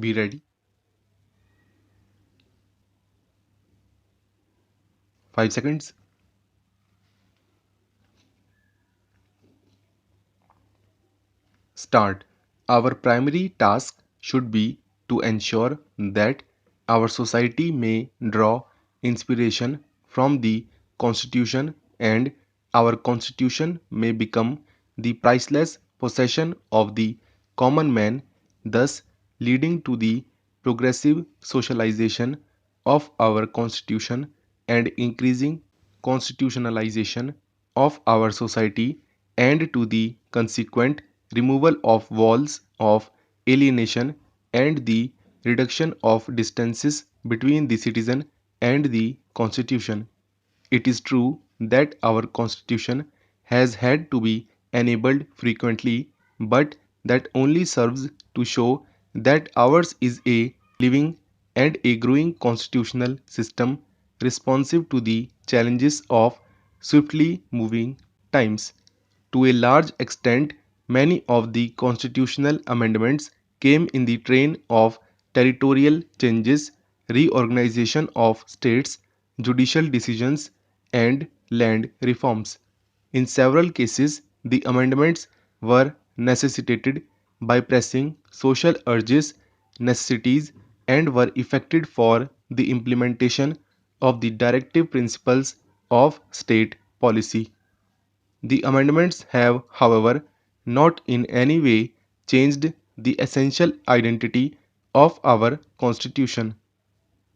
Be ready. 5 seconds. Start. Our primary task should be to ensure that our society may draw inspiration from the Constitution and our Constitution may become the priceless possession of the common man, thus leading to the progressive socialization of our Constitution and increasing constitutionalization of our society and to the consequent removal of walls of alienation and the reduction of distances between the citizen and the constitution. It is true that our constitution has had to be enabled frequently, but that only serves to show that ours is a living and a growing constitutional system responsive to the challenges of swiftly moving times. To a large extent, many of the constitutional amendments came in the train of territorial changes, reorganization of states, judicial decisions, and land reforms. In several cases, the amendments were necessitated by pressing social urges, necessities, and were effected for the implementation of the directive principles of state policy. The amendments have, however, not in any way changed the essential identity of our Constitution.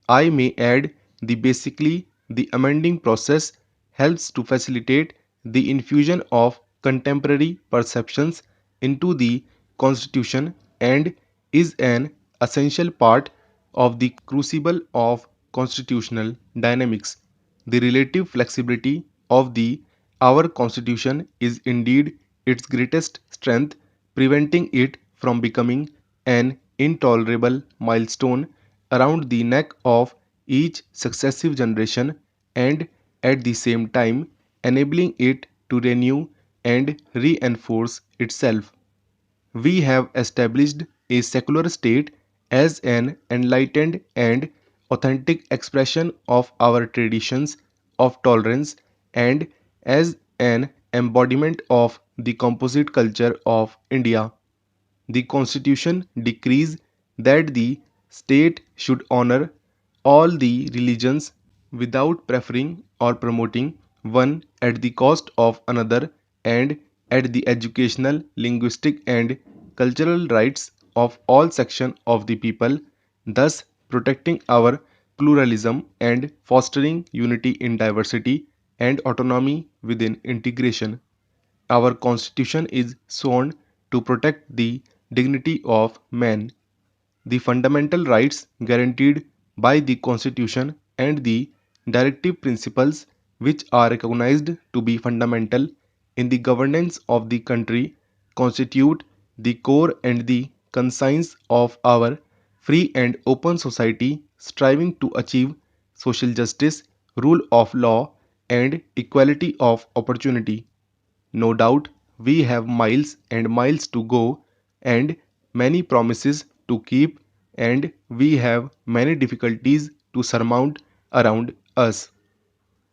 I may add the basically the amending process helps to facilitate the infusion of contemporary perceptions into the Constitution and is an essential part of the crucible of constitutional dynamics. The relative flexibility of the our Constitution is indeed its greatest strength, preventing it from becoming an intolerable milestone around the neck of each successive generation and at the same time enabling it to renew and reinforce itself. We have established a secular state as an enlightened and authentic expression of our traditions of tolerance and as an embodiment of the composite culture of India. The Constitution decrees that the state should honor all the religions without preferring or promoting one at the cost of another and at the educational, linguistic and cultural rights of all sections of the people, thus protecting our pluralism and fostering unity in diversity and autonomy within integration. Our Constitution is sworn to protect the dignity of man, the fundamental rights guaranteed by the Constitution, and the directive principles which are recognized to be fundamental in the governance of the country constitute the core and the conscience of our free and open society striving to achieve social justice, rule of law, and equality of opportunity. No doubt we have miles and miles to go and many promises to keep, and we have many difficulties to surmount around us.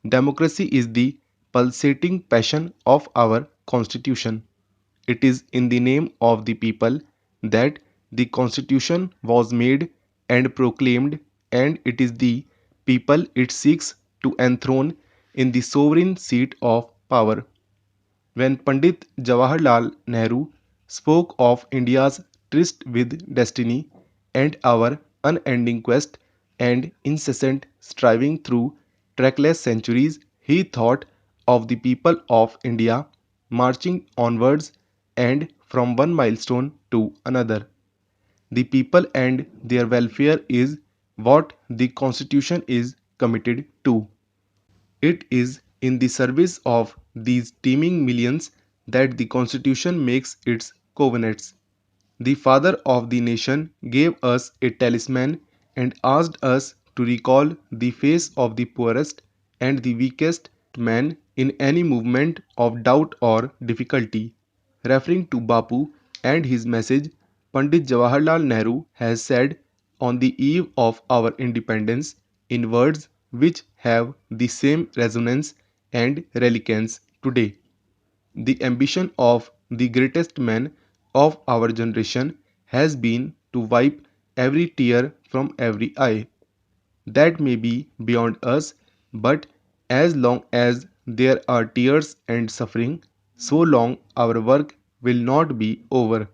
Democracy is the pulsating passion of our Constitution. It is in the name of the people that the Constitution was made and proclaimed, and it is the people it seeks to enthrone in the sovereign seat of power. When Pandit Jawaharlal Nehru spoke of India's tryst with destiny and our unending quest and incessant striving through trackless centuries, he thought of the people of India marching onwards and from one milestone to another. The people and their welfare is what the Constitution is committed to. It is in the service of these teeming millions that the Constitution makes its covenants. The Father of the nation gave us a talisman and asked us to recall the face of the poorest and the weakest man in any movement of doubt or difficulty. Referring to Bapu and his message, Pandit Jawaharlal Nehru has said on the eve of our independence in words which have the same resonance and relevance today. The ambition of the greatest man of our generation has been to wipe every tear from every eye. That may be beyond us, but as long as there are tears and suffering, so long our work will not be over.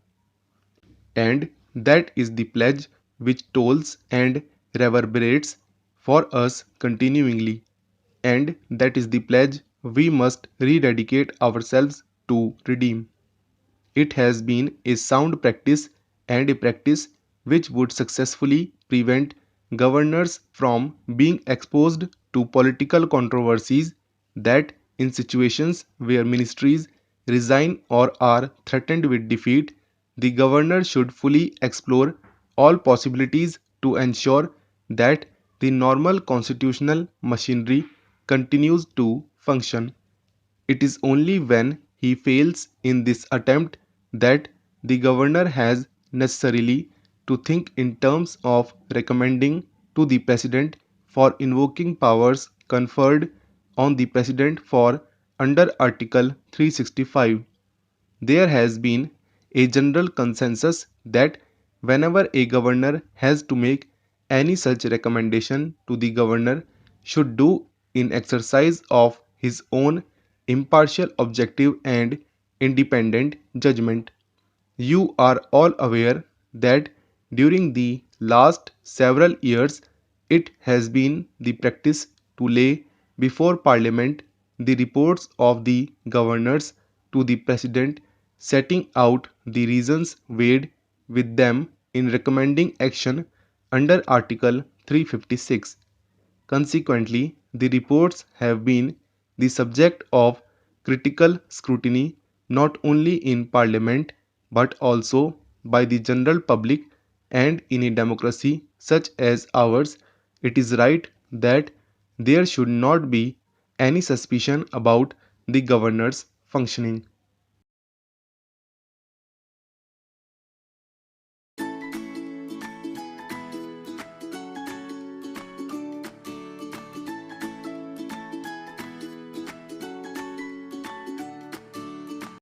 And that is the pledge which tolls and reverberates for us continuingly. And that is the pledge we must rededicate ourselves to redeem. It has been a sound practice and a practice which would successfully prevent governors from being exposed to political controversies that in situations where ministries resign or are threatened with defeat, the governor should fully explore all possibilities to ensure that the normal constitutional machinery continues to function. It is only when he fails in this attempt that the governor has necessarily to think in terms of recommending to the president for invoking powers conferred on the president for under Article 365. There has been a general consensus that whenever a governor has to make any such recommendation to the governor should do in exercise of his own impartial, objective and independent judgment. You are all aware that during the last several years it has been the practice to lay before Parliament the reports of the governors to the President, setting out the reasons weighed with them in recommending action under Article 356. Consequently, the reports have been the subject of critical scrutiny not only in Parliament but also by the general public, and in a democracy such as ours, it is right that there should not be any suspicion about the governor's functioning.